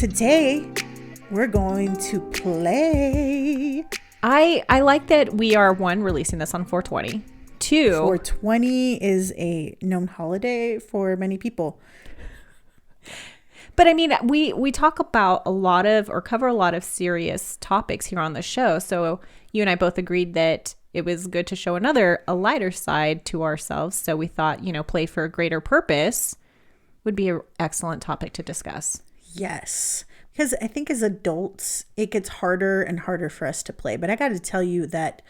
Today, we're going to play. I like that we are, one, releasing this on 420. Two, 420 is a known holiday for many people. But I mean, we talk about cover a lot of serious topics here on the show. So you and I both agreed that it was good to show a lighter side to ourselves. So we thought, play for a greater purpose would be an excellent topic to discuss. Yes, because I think as adults, it gets harder and harder for us to play. But I got to tell you that,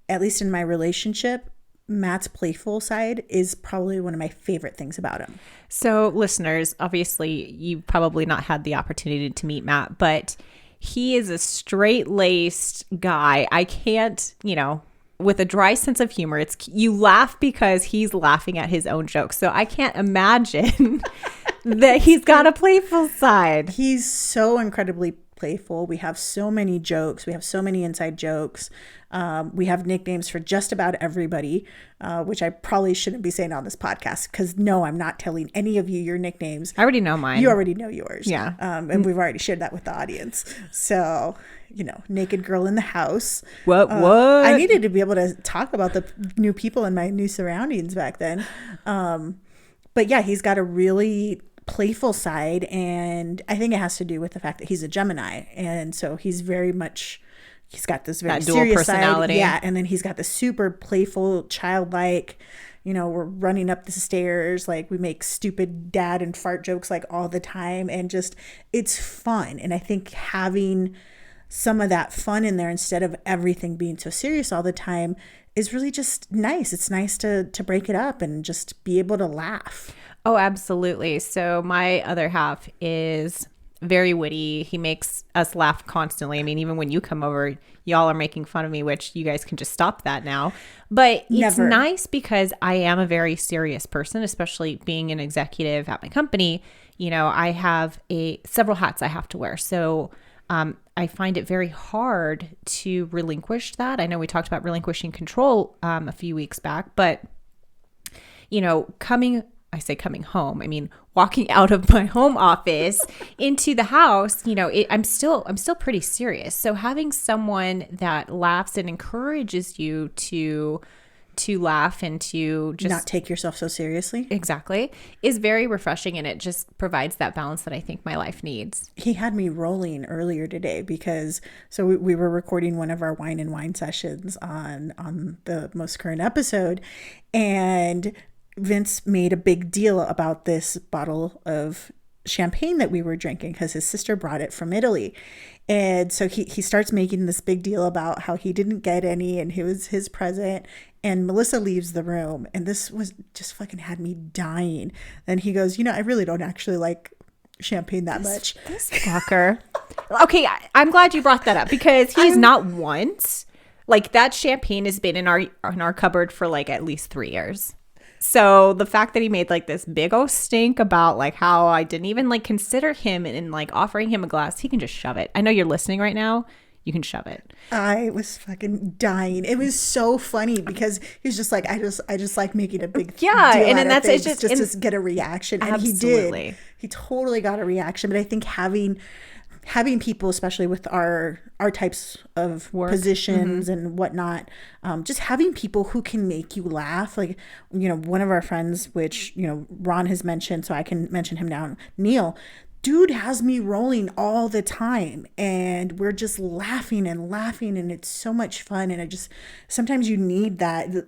at least in my relationship, Matt's playful side is probably one of my favorite things about him. So listeners, obviously, you've probably not had the opportunity to meet Matt, but he is a straight-laced guy. I can't, with a dry sense of humor, you laugh because he's laughing at his own jokes. So I can't imagine that he's got a playful side. He's so incredibly playful. We have so many jokes. We have so many inside jokes. We have nicknames for just about everybody, which I probably shouldn't be saying on this podcast because no, I'm not telling any of you your nicknames. I already know mine. You already know yours. Yeah. And we've already shared that with the audience. So, naked girl in the house. What? I needed to be able to talk about the new people in my new surroundings back then. But yeah, he's got a really playful side, and I think it has to do with the fact that he's a Gemini, and so he's got this very dual serious personality. side, yeah, and then he's got the super playful, childlike. We're running up the stairs, like we make stupid dad and fart jokes like all the time, and just it's fun. And I think having some of that fun in there instead of everything being so serious all the time is really just nice. It's nice to break it up and just be able to laugh. Oh, absolutely. So my other half is very witty. He makes us laugh constantly. I mean, even when you come over, y'all are making fun of me, which you guys can just stop that now. But it's nice because I am a very serious person, especially being an executive at my company. I have several hats I have to wear. So I find it very hard to relinquish that. I know we talked about relinquishing control a few weeks back, but coming home, I mean, walking out of my home office into the house, I'm still pretty serious. So having someone that laughs and encourages you to laugh and to just not take yourself so seriously. Exactly. Is very refreshing, and it just provides that balance that I think my life needs. He had me rolling earlier today because we were recording one of our wine sessions on the most current episode, and Vince made a big deal about this bottle of champagne that we were drinking because his sister brought it from Italy. And so he starts making this big deal about how he didn't get any and it was his present. And Melissa leaves the room, and this was just fucking had me dying. And he goes, I really don't actually like champagne that much. This fucker. Okay, I'm glad you brought that up because he's not once. Like, that champagne has been in our cupboard for like at least 3 years. So the fact that he made like this big old stink about like how I didn't even like consider him and like offering him a glass, he can just shove it. I know you're listening right now. You can shove it. I was fucking dying. It was so funny because he was just like, I just like making a big deal and then out of that's things just to get a reaction. And absolutely. He did. He totally got a reaction. But I think having people, especially with our types of work, positions and whatnot, just having people who can make you laugh. Like, one of our friends, which, Ron has mentioned, so I can mention him now, Neil. Dude has me rolling all the time, and we're just laughing, and it's so much fun. And sometimes you need that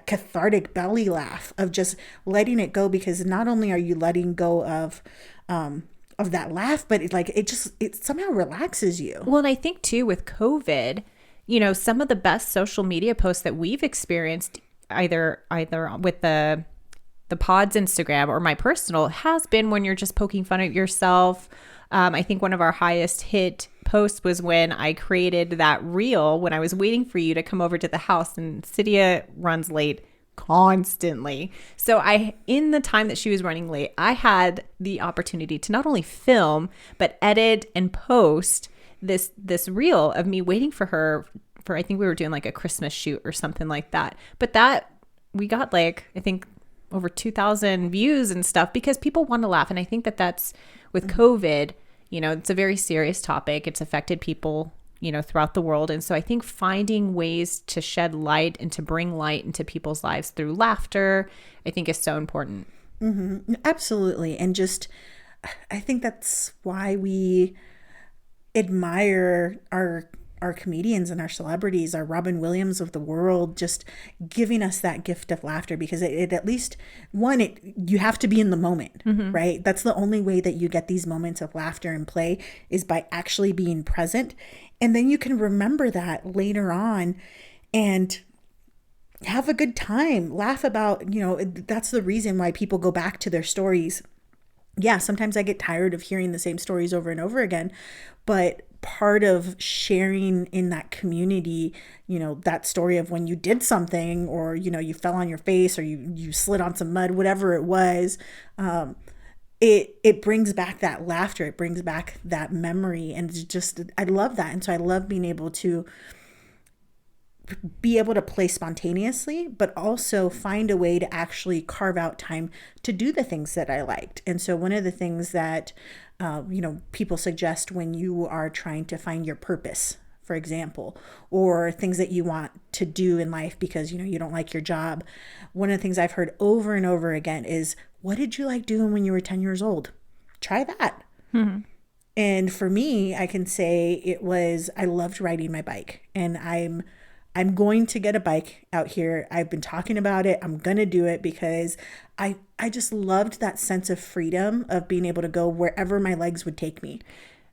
cathartic belly laugh of just letting it go, because not only are you letting go of that laugh, but it somehow relaxes you. Well, and I think too with COVID, some of the best social media posts that we've experienced, either with the pod's Instagram or my personal, has been when you're just poking fun at yourself. I think one of our highest hit posts was when I created that reel when I was waiting for you to come over to the house, and Siria runs late constantly. So in the time that she was running late, I had the opportunity to not only film, but edit and post this reel of me waiting for her for, I think we were doing like a Christmas shoot or something like that. But that we got like, I think over 2,000 views and stuff because people want to laugh. And I think that's with COVID, it's a very serious topic. It's affected people, throughout the world. And so I think finding ways to shed light and to bring light into people's lives through laughter, I think is so important. Mm-hmm. Absolutely. And just, I think that's why we admire our comedians and our celebrities, our Robin Williams of the world, just giving us that gift of laughter, because it at least, you have to be in the moment, right? That's the only way that you get these moments of laughter and play, is by actually being present. And then you can remember that later on and have a good time, laugh about, that's the reason why people go back to their stories. Yeah, sometimes I get tired of hearing the same stories over and over again, but part of sharing in that community, that story of when you did something, or, you fell on your face, or you slid on some mud, whatever it was, it brings back that laughter. It brings back that memory. And it's just, I love that. And so I love being able to play spontaneously, but also find a way to actually carve out time to do the things that I liked. And so one of the things that, people suggest when you are trying to find your purpose, for example, or things that you want to do in life because, you don't like your job. One of the things I've heard over and over again is, what did you like doing when you were 10 years old? Try that. Mm-hmm. And for me, I can say I loved riding my bike, and I'm going to get a bike out here. I've been talking about it. I'm going to do it because I just loved that sense of freedom of being able to go wherever my legs would take me.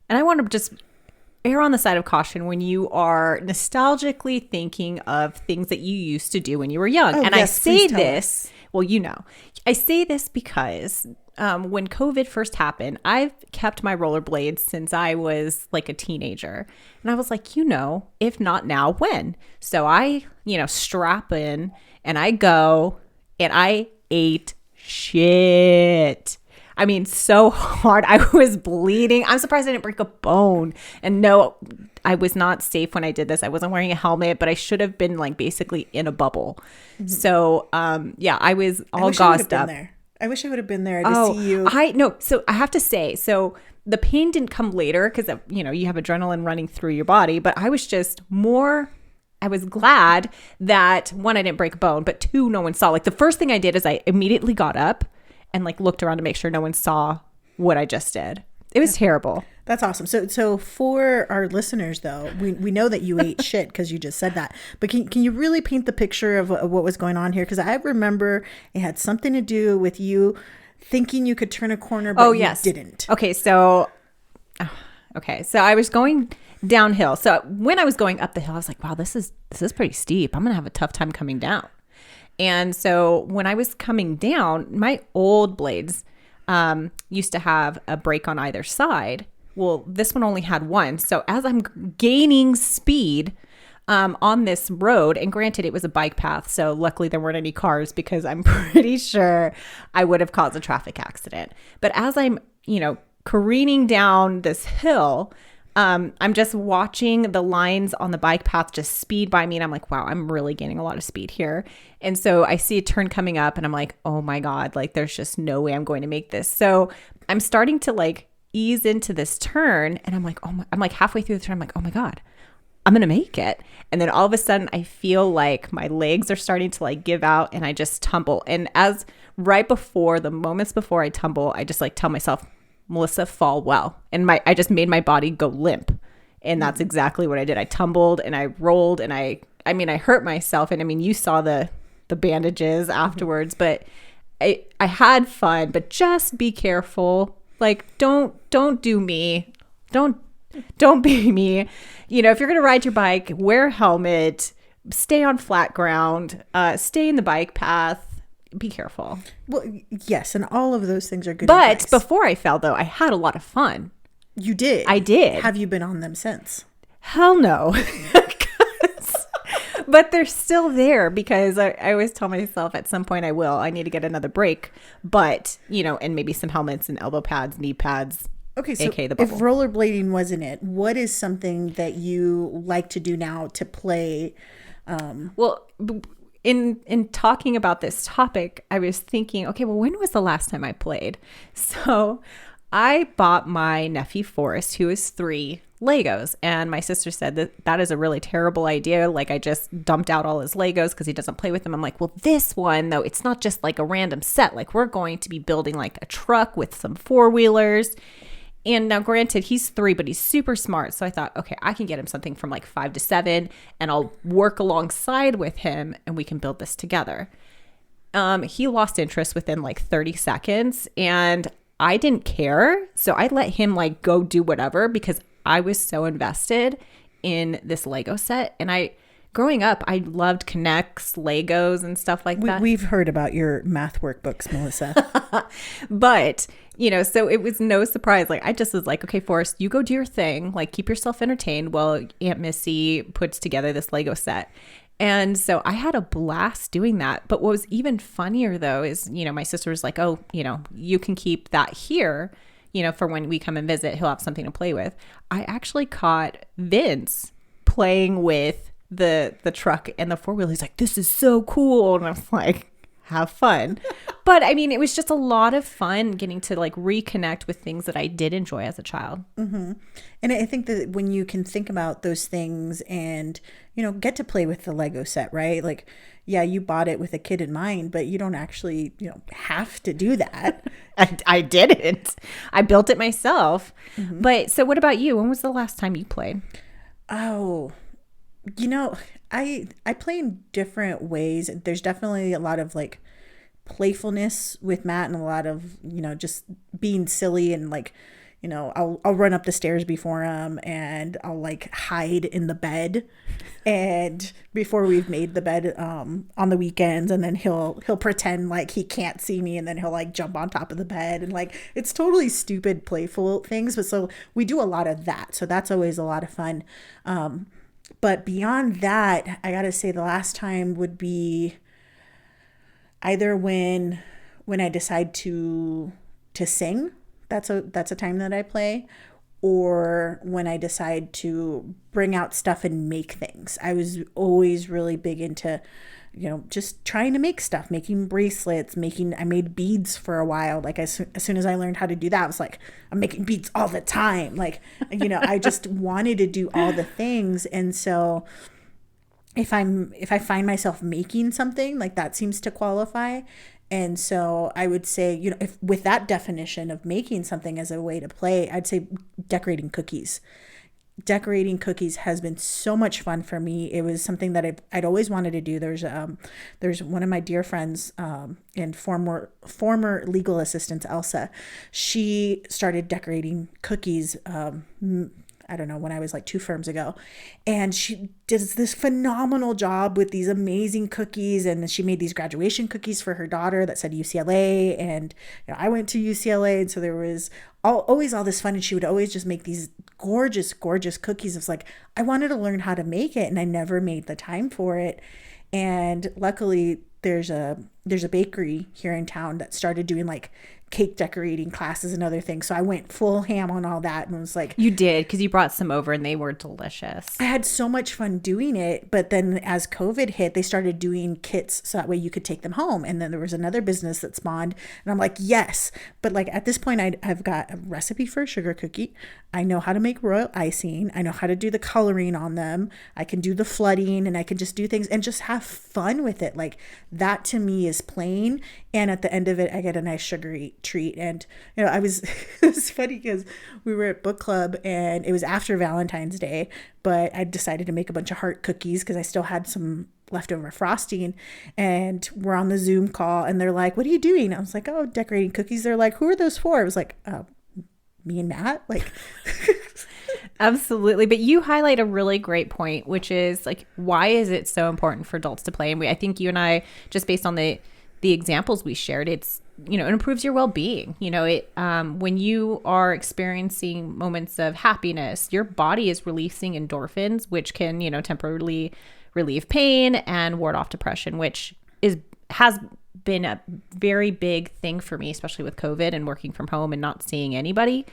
And I want to just err on the side of caution when you are nostalgically thinking of things that you used to do when you were young. Oh, and yes, I say this, well, I say this because when COVID first happened, I've kept my rollerblades since I was like a teenager. And I was like, if not now, when? So I, strap in and I go, and I ate shit. I mean, so hard. I was bleeding. I'm surprised I didn't break a bone. And no, I was not safe when I did this. I wasn't wearing a helmet, but I should have been like basically in a bubble. Mm-hmm. So, I was all gauzed up. I wish I would have been there to see you. So I have to say, the pain didn't come later because, you have adrenaline running through your body, but I was glad that, one, I didn't break a bone, but two, no one saw. Like, the first thing I did is I immediately got up and like looked around to make sure no one saw what I just did. It was terrible. That's awesome. So for our listeners, though, we know that you ate shit because you just said that. But can you really paint the picture of what was going on here? Because I remember it had something to do with you thinking you could turn a corner, but you didn't. Okay, so I was going downhill. So when I was going up the hill, I was like, wow, this is pretty steep. I'm going to have a tough time coming down. And so when I was coming down, my old blades used to have a brake on either side. Well, this one only had one. So as I'm gaining speed on this road, and granted it was a bike path, so luckily there weren't any cars because I'm pretty sure I would have caused a traffic accident. But as I'm, careening down this hill, I'm just watching the lines on the bike path just speed by me. And I'm like, wow, I'm really gaining a lot of speed here. And so I see a turn coming up and I'm like, oh my God, like there's just no way I'm going to make this. So I'm starting to like ease into this turn and I'm like, I'm like halfway through the turn. I'm like, oh my God, I'm going to make it. And then all of a sudden I feel like my legs are starting to like give out and I just tumble. And as right before the moments before I tumble, I just like tell myself, Melissa, fall well. And I just made my body go limp. And that's exactly what I did. I tumbled and I rolled and I hurt myself. And I mean, you saw the bandages afterwards, but I had fun, but just be careful. Like, don't do me. Don't be me. If you're going to ride your bike, wear a helmet, stay on flat ground, stay in the bike path. Be careful. Well, yes, and all of those things are good But advice. Before I fell, though, I had a lot of fun. You did? I did. Have you been on them since? Hell no. But they're still there because I always tell myself at some point I need to get another break. But, and maybe some helmets and elbow pads, knee pads. Okay, so AKA the bubble. If rollerblading wasn't it, what is something that you like to do now to play? In talking about this topic, I was thinking, okay, well, when was the last time I played? So I bought my nephew Forrest, who is 3, Legos. And my sister said that is a really terrible idea. Like, I just dumped out all his Legos because he doesn't play with them. I'm like, well, this one, though, it's not just like a random set. Like, we're going to be building like a truck with some 4-wheelers. And now, granted, he's 3, but he's super smart. So I thought, okay, I can get him something from like 5 to 7, and I'll work alongside with him and we can build this together. He lost interest within like 30 seconds, and I didn't care. So I let him like go do whatever because I was so invested in this Lego set. And growing up, I loved Connects, Legos, and stuff like that. We've heard about your math workbooks, Melissa. But, so it was no surprise. Like, I just was like, okay, Forrest, you go do your thing. Like, keep yourself entertained while Aunt Missy puts together this Lego set. And so I had a blast doing that. But what was even funnier, though, is, my sister was like, oh, you can keep that here, for when we come and visit, he'll have something to play with. I actually caught Vince playing with the truck and the 4-wheel. He's like, this is so cool. And I was like, have fun. But I mean, it was just a lot of fun getting to like reconnect with things that I did enjoy as a child. Mm-hmm. And I think that when you can think about those things and, get to play with the Lego set, right? Like, yeah, you bought it with a kid in mind, but you don't actually, have to do that. I didn't. I built it myself. Mm-hmm. But so what about you? When was the last time you played? Oh, I play in different ways. There's definitely a lot of like playfulness with Matt and a lot of, just being silly and like, I'll run up the stairs before him and I'll like hide in the bed and before we've made the bed on the weekends, and then he'll pretend like he can't see me, and then he'll like jump on top of the bed, and like it's totally stupid playful things, but so we do a lot of that, so that's always a lot of fun. But beyond that, I gotta say the last time would be either when I decide to sing. That's a time that I play, or when I decide to bring out stuff and make things. I was always really big into, just trying to make stuff, making bracelets, I made beads for a while. Like as soon as I learned how to do that, I was like, I'm making beads all the time. Like, I just wanted to do all the things. And so if I find myself making something, like that seems to qualify. And so I would say, if with that definition of making something as a way to play, I'd say decorating cookies. Decorating cookies has been so much fun for me. It was something that I'd always wanted to do. There's one of my dear friends and former legal assistant, Elsa. She started decorating cookies I don't know, when I was like 2 firms ago. And she does this phenomenal job with these amazing cookies. And she made these graduation cookies for her daughter that said UCLA. And I went to UCLA. And so there was always all this fun. And she would always just make these gorgeous, gorgeous cookies. It was like, I wanted to learn how to make it, and I never made the time for it. And luckily there's a bakery here in town that started doing like cake decorating classes and other things. So I went full ham on all that and was like... You did, because you brought some over and they were delicious. I had so much fun doing it. But then as COVID hit, they started doing kits so that way you could take them home. And then there was another business that spawned. And I'm like, yes. But like at this point, I've got a recipe for a sugar cookie. I know how to make royal icing. I know how to do the coloring on them. I can do the flooding, and I can just do things and just have fun with it. Like that to me is playing. And at the end of it, I get a nice sugary treat. And it was funny because we were at book club and it was after Valentine's Day, but I decided to make a bunch of heart cookies because I still had some leftover frosting, and we're on the Zoom call and they're like, what are you doing? I was like, oh, decorating cookies. They're like, who are those for? I was like, me and Matt. Like Absolutely. But you highlight a really great point, which is like, why is it so important for adults to play? And I think you and I, just based on the examples we shared, it's, it improves your well-being. When you are experiencing moments of happiness, your body is releasing endorphins, which can, temporarily relieve pain and ward off depression, which has been a very big thing for me, especially with COVID and working from home and not seeing anybody.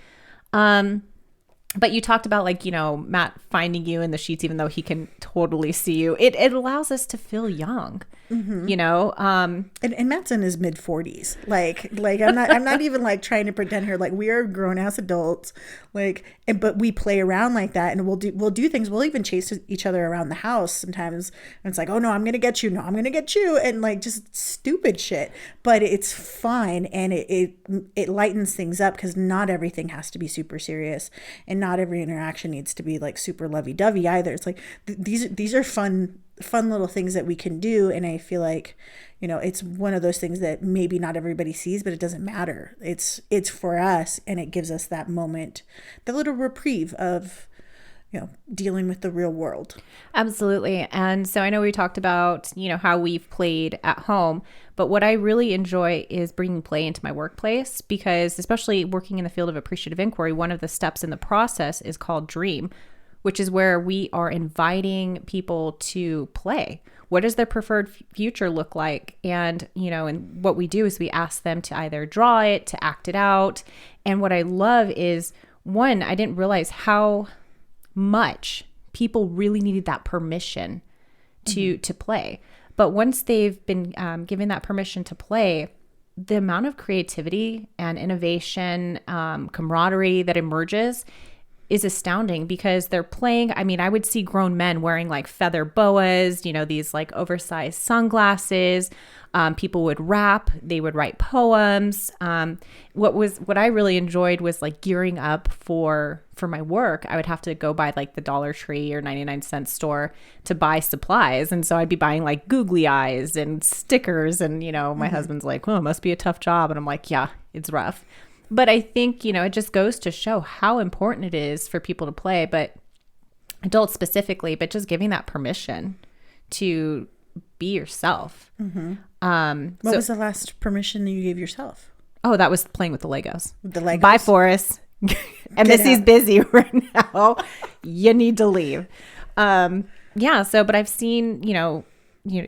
But you talked about like, Matt finding you in the sheets, even though he can totally see you. It allows us to feel young, Mm-hmm. And Matt's in his mid 40s. Like I'm not even like trying to pretend here. Like we are grown ass adults. But we play around like that, and we'll do things. We'll even chase each other around the house sometimes. And it's like, oh no, I'm gonna get you. No, I'm gonna get you, and like just stupid shit. But it's fun, and it lightens things up because not everything has to be super serious, and not every interaction needs to be like super lovey dovey either. It's like these are fun little things that we can do, and I feel like it's one of those things that maybe not everybody sees, but it doesn't matter. It's for us, and it gives us that moment, the little reprieve of dealing with the real world. Absolutely. And so I know we talked about how we've played at home, but what I really enjoy is bringing play into my workplace, because especially working in the field of appreciative inquiry, one of the steps in the process is called dream, which is where we are inviting people to play. What does their preferred future look like? And, and what we do is we ask them to either draw it, to act it out. And what I love is, one, I didn't realize how much people really needed that permission to play. But once they've been given that permission to play, the amount of creativity and innovation, camaraderie that emerges is astounding, because they're playing. I mean, I would see grown men wearing like feather boas, these like oversized sunglasses. People would rap, they would write poems. What I really enjoyed was like gearing up for my work. I would have to go by like the Dollar Tree or 99-cent store to buy supplies. And so I'd be buying like googly eyes and stickers. And, my husband's like, well, it must be a tough job. And I'm like, yeah, it's rough. But I think, it just goes to show how important it is for people to play, but adults specifically, but just giving that permission to be yourself. Mm-hmm. What was the last permission that you gave yourself? Oh, that was playing with the Legos. The Legos? Bye, Forrest. And Missy's busy right now. You need to leave. But I've seen,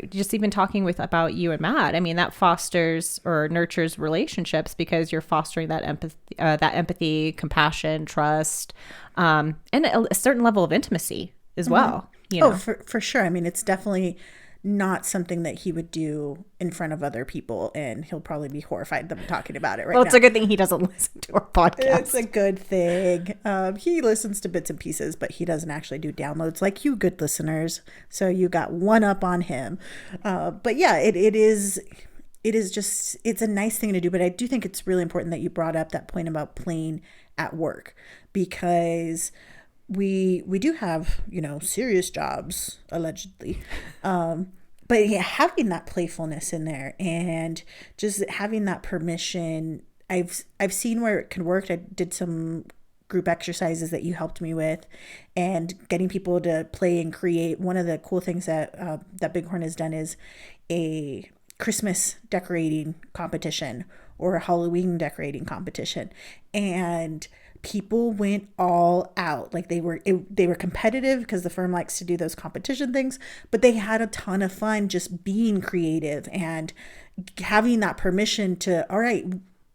just even talking about you and Matt, I mean, that fosters or nurtures relationships, because you're fostering that empathy, compassion, trust, and a certain level of intimacy as well. Oh, for sure. I mean, it's definitely not something that he would do in front of other people, and he'll probably be horrified that I'm talking about it right now. Well, it's a good thing he doesn't listen to our podcast. It's a good thing. He listens to bits and pieces, but he doesn't actually do downloads like you good listeners. So you got one up on him. But yeah, it is just, it's a nice thing to do. But I do think it's really important that you brought up that point about playing at work, because we do have, serious jobs, allegedly. But yeah, having that playfulness in there and just having that permission, I've seen where it can work. I did some group exercises that you helped me with, and getting people to play and create. One of the cool things that Bighorn has done is a Christmas decorating competition or a Halloween decorating competition, and people went all out. Like they were competitive because the firm likes to do those competition things, but they had a ton of fun just being creative and having that permission to, all right,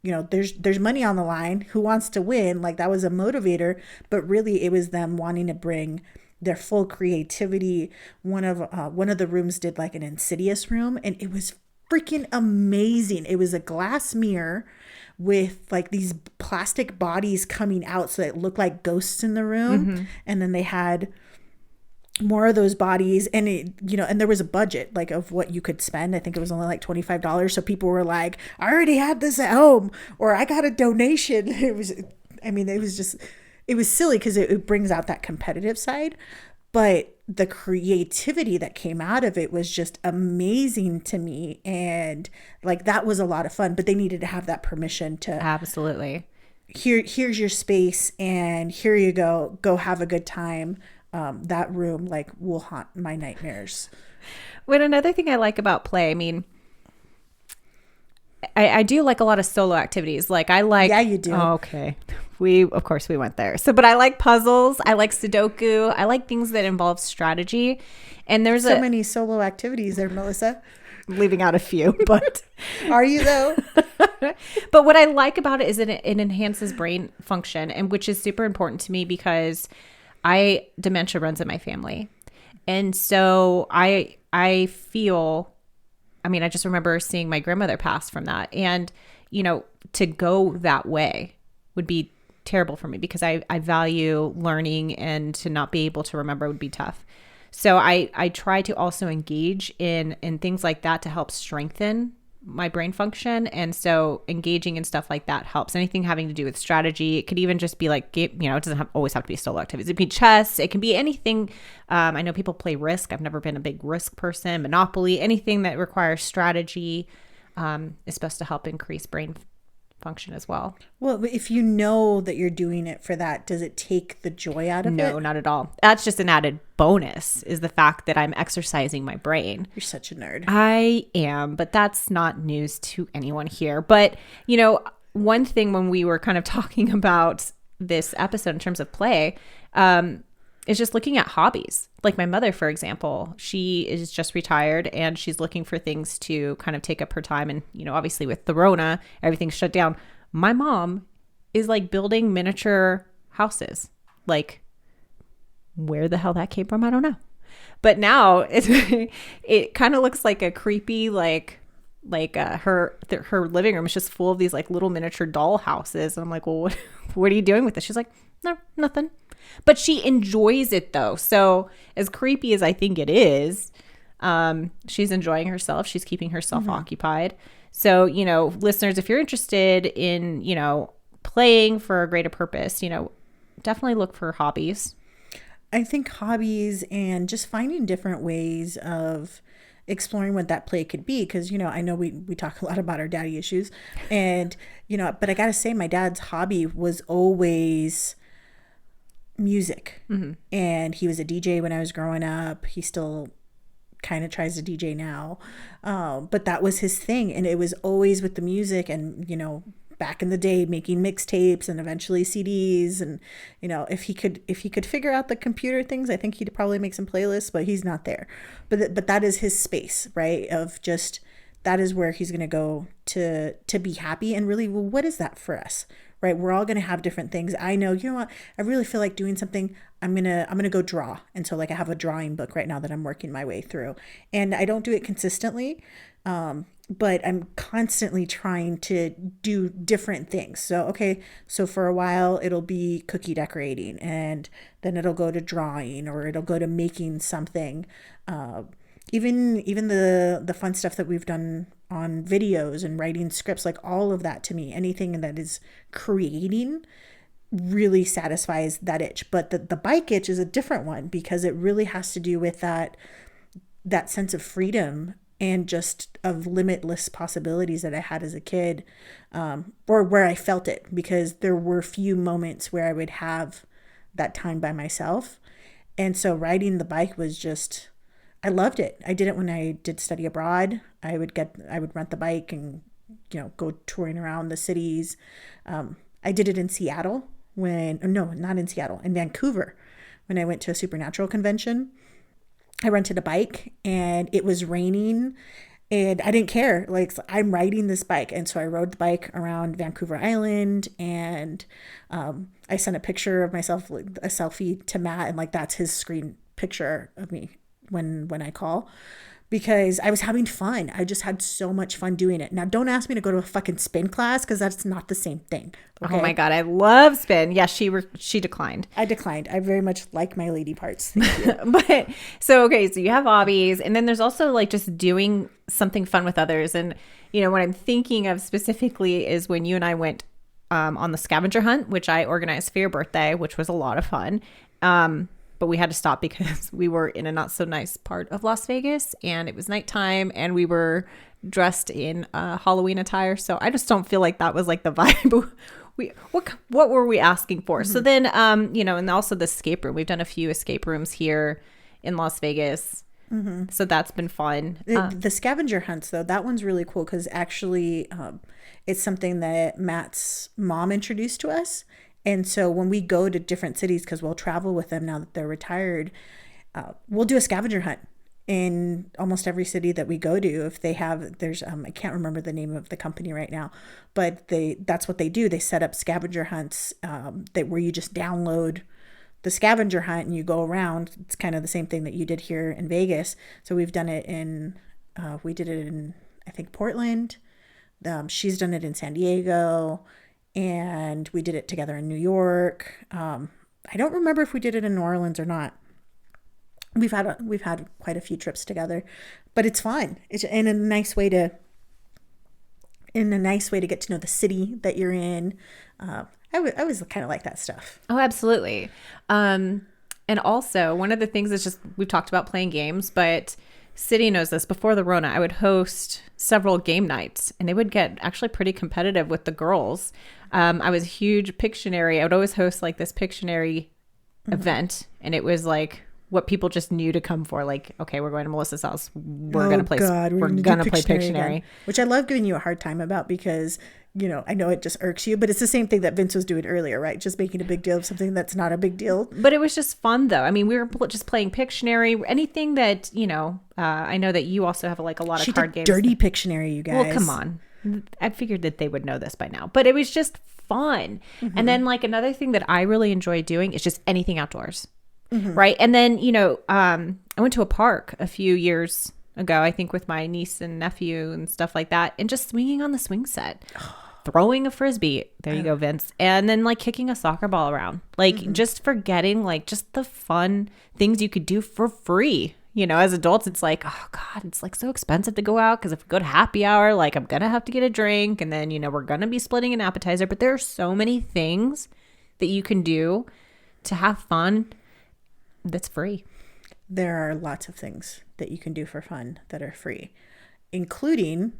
there's money on the line. Who wants to win? Like that was a motivator, but really it was them wanting to bring their full creativity. One of the rooms did like an Insidious room, and it was freaking amazing. It was a glass mirror with like these plastic bodies coming out, so it looked like ghosts in the room. Mm-hmm. And then they had more of those bodies, and and there was a budget like of what you could spend. I think it was only like $25. So people were like, I already had this at home, or I got a donation. It was silly because it brings out that competitive side, but the creativity that came out of it was just amazing to me. And like, that was a lot of fun, but they needed to have that permission to absolutely, here's your space, and here you go have a good time. That room like will haunt my nightmares. But another thing I like about play, I mean, I do like a lot of solo activities. Like I like, yeah, you do. Oh, okay. Of course we went there. So, but I like puzzles. I like Sudoku. I like things that involve strategy. And there's so many solo activities there, Melissa. leaving out a few, but are you though? But what I like about it is it enhances brain function, and which is super important to me because dementia runs in my family. And so I feel, I mean, I just remember seeing my grandmother pass from that. And, to go that way would be terrible for me because I value learning, and to not be able to remember would be tough. So I try to also engage in things like that to help strengthen my brain function. And so engaging in stuff like that helps. Anything having to do with strategy. It could even just be like, it doesn't always have to be solo activities. It could be chess. It can be anything. I know people play Risk. I've never been a big Risk person. Monopoly, anything that requires strategy is supposed to help increase brain function as well. Well, if you know that you're doing it for that, does it take the joy out of it? No, not at all. That's just an added bonus, is the fact that I'm exercising my brain. You're such a nerd. I am, but that's not news to anyone here. But, one thing when we were kind of talking about this episode in terms of play, is just looking at hobbies. Like my mother, for example, she is just retired and she's looking for things to kind of take up her time. And, obviously with the Rona, everything's shut down. My mom is like building miniature houses. Like, where the hell that came from, I don't know. But now it kind of looks like a creepy, her living room is just full of these like little miniature doll houses. And I'm like, well, what are you doing with this? She's like, no, nothing. But she enjoys it though. So as creepy as I think it is, she's enjoying herself. She's keeping herself occupied. So, listeners, if you're interested in, playing for a greater purpose, definitely look for hobbies. I think hobbies and just finding different ways of exploring what that play could be. Because, I know we talk a lot about our daddy issues and, but I got to say my dad's hobby was always music. And he was a DJ when I was growing up. He still kind of tries to DJ now. But that was his thing. And it was always with the music and, back in the day making mixtapes and eventually CDs. And, if he could figure out the computer things, I think he'd probably make some playlists, but he's not there. But that is his space, right? Of just, that is where he's going to go to be happy. And really, well, what is that for us? Right? We're all going to have different things. I know, what? I really feel like doing something. I'm going to go draw. And so like I have a drawing book right now that I'm working my way through. And I don't do it consistently. But I'm constantly trying to do different things. So for a while it'll be cookie decorating, and then it'll go to drawing, or it'll go to making something. Even the fun stuff that we've done on videos and writing scripts, like all of that, to me, anything that is creating really satisfies that itch. But the bike itch is a different one, because it really has to do with that sense of freedom and just of limitless possibilities that I had as a kid, or where I felt it, because there were few moments where I would have that time by myself. And so riding the bike was just, I loved it. I did it when I did study abroad. I would rent the bike and, go touring around the cities. I did it in Seattle not in Seattle, in Vancouver, when I went to a supernatural convention. I rented a bike and it was raining and I didn't care. Like, I'm riding this bike. And so I rode the bike around Vancouver Island, and I sent a picture of myself, like a selfie, to Matt, and like that's his screen picture of me when I call, because I was having fun. I just had so much fun doing it. Now, don't ask me to go to a fucking spin class, because that's not the same thing. Okay? Oh my God, I love spin. Yeah, she declined. I declined. I very much like my lady parts. Thank you. But so you have hobbies, and then there's also like just doing something fun with others. And what I'm thinking of specifically is when you and I went on the scavenger hunt, which I organized for your birthday, which was a lot of fun. But we had to stop because we were in a not so nice part of Las Vegas, and it was nighttime, and we were dressed in Halloween attire. So I just don't feel like that was like the vibe. What were we asking for? Mm-hmm. So then, and also the escape room. We've done a few escape rooms here in Las Vegas. Mm-hmm. So that's been fun. The scavenger hunts, though, that one's really cool, because actually it's something that Matt's mom introduced to us. And so when we go to different cities, because we'll travel with them now that they're retired, we'll do a scavenger hunt. in almost every city that we go to. If they have, there's I can't remember the name of the company right now, but that's what they do. They set up scavenger hunts where you just download the scavenger hunt and you go around. It's kind of the same thing that you did here in Vegas. So we've done it we did it in, I think, Portland. She's done it in San Diego, and we did it together in New York. I don't remember if we did it in New Orleans or not. We've had quite a few trips together, but it's fun. It's in a nice way to get to know the city that you're in. I was kind of like that stuff. Oh, absolutely. And also one of the things is just, we've talked about playing games, but City knows this. Before the Rona, I would host several game nights, and they would get actually pretty competitive with the girls. I was a huge Pictionary. I would always host like this Pictionary event, and it was like what people just knew to come for. Like, okay, we're going to Melissa's house. We're gonna play Pictionary again. Which I love giving you a hard time about, because I know it just irks you, but it's the same thing that Vince was doing earlier, right? Just making a big deal of something that's not a big deal. But it was just fun, though. I mean, we were just playing Pictionary, anything that, I know that you also have like a lot of card games. Dirty Pictionary, you guys. Well, come on. I figured that they would know this by now, but it was just fun. Mm-hmm. And then like another thing that I really enjoy doing is just anything outdoors. Mm-hmm. Right. And then, I went to a park a few years ago, I think with my niece and nephew and stuff like that, and just swinging on the swing set, throwing a Frisbee. There you go, Vince. And then like kicking a soccer ball around, like just forgetting like just the fun things you could do for free. As adults, it's like, oh God, it's like so expensive to go out, because if we go to happy hour, like I'm going to have to get a drink, and then, we're going to be splitting an appetizer. But there are so many things that you can do to have fun that's free. There are lots of things that you can do for fun that are free, including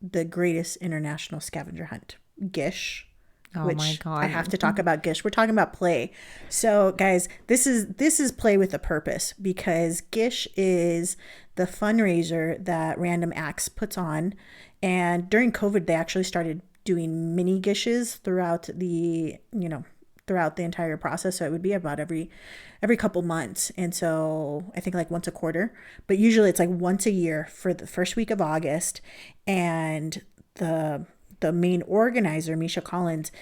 the greatest international scavenger hunt, Gish. Oh my God. I have to talk about Gish. We're talking about play. So guys, this is play with a purpose, because Gish is the fundraiser that Random Acts puts on. And during COVID, they actually started doing mini Gishes throughout the entire process. So it would be about every couple months. And so I think like once a quarter, but usually it's like once a year for the first week of August. And the main organizer, Misha Collins,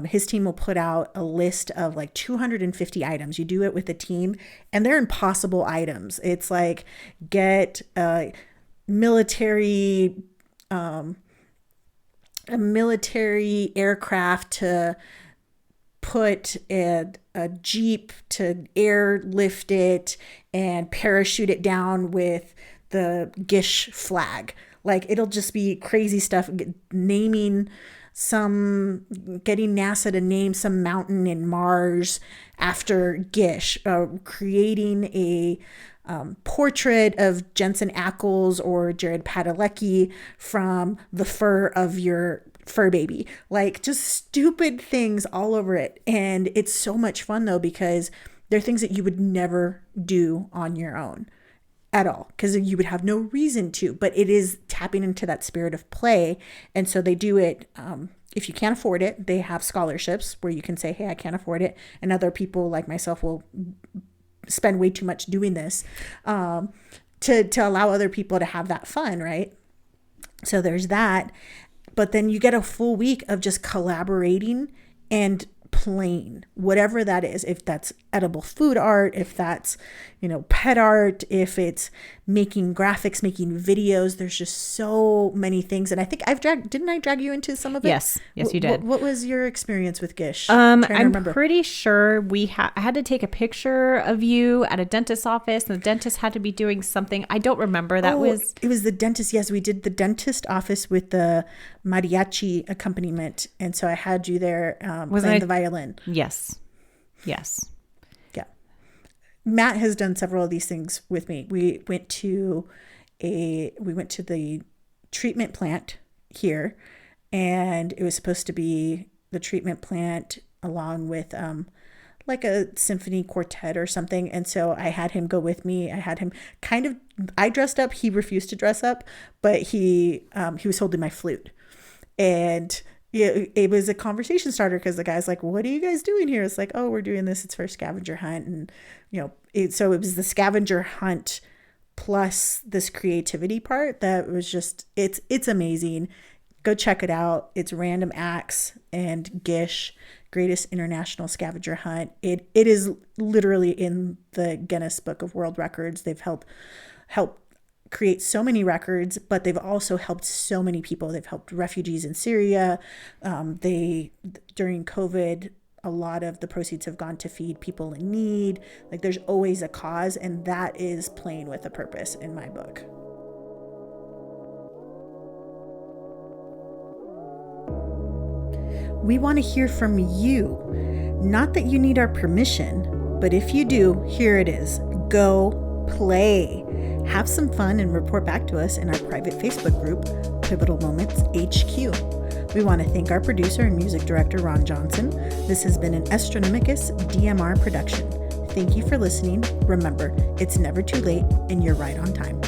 his team will put out a list of like 250 items. You do it with a team, and they're impossible items. It's like get a military aircraft to put a Jeep to airlift it and parachute it down with the Gish flag. Like, it'll just be crazy stuff, getting NASA to name some mountain in Mars after Gish, creating a portrait of Jensen Ackles or Jared Padalecki from the fur of your fur baby. Like, just stupid things all over it. And it's so much fun, though, because they're things that you would never do on your own at all, because you would have no reason to, but it is tapping into that spirit of play. And so they do it. If you can't afford it, they have scholarships where you can say, hey, I can't afford it. And other people like myself will spend way too much doing this to allow other people to have that fun, right? So there's that. But then you get a full week of just collaborating and playing, whatever that is. If that's edible food art, if that's, pet art, if it's making graphics, making videos, there's just so many things. And I think didn't I drag you into some of it? Yes, you did. What was your experience with Gish? I'm pretty sure I had to take a picture of you at a dentist's office, and the dentist had to be doing something. I don't remember. It was the dentist. Yes, we did the dentist office with the mariachi accompaniment. And so I had you there playing the violin. Yes. Matt has done several of these things with me. We went to the treatment plant here, and it was supposed to be the treatment plant along with like a symphony quartet or something. And so I had him go with me. I dressed up. He refused to dress up, but he was holding my flute. And Yeah, it was a conversation starter because the guy's like, what are you guys doing here? It's like, oh, we're doing this. It's for a scavenger hunt. And, so it was the scavenger hunt plus this creativity part that was just, it's amazing. Go check it out. It's Random Acts and Gish, Greatest International Scavenger Hunt. It is literally in the Guinness Book of World Records. They've helped create so many records, but they've also helped so many people. They've helped refugees in Syria. During COVID, a lot of the proceeds have gone to feed people in need. Like, there's always a cause, and that is playing with a purpose in my book. We want to hear from you. Not that you need our permission, but if you do, here it is. Go play. Have some fun and report back to us in our private Facebook group, Pivotal Moments HQ. We want to thank our producer and music director, Ron Johnson. This has been an Astronomicus DMR production. Thank you for listening. Remember, it's never too late and you're right on time.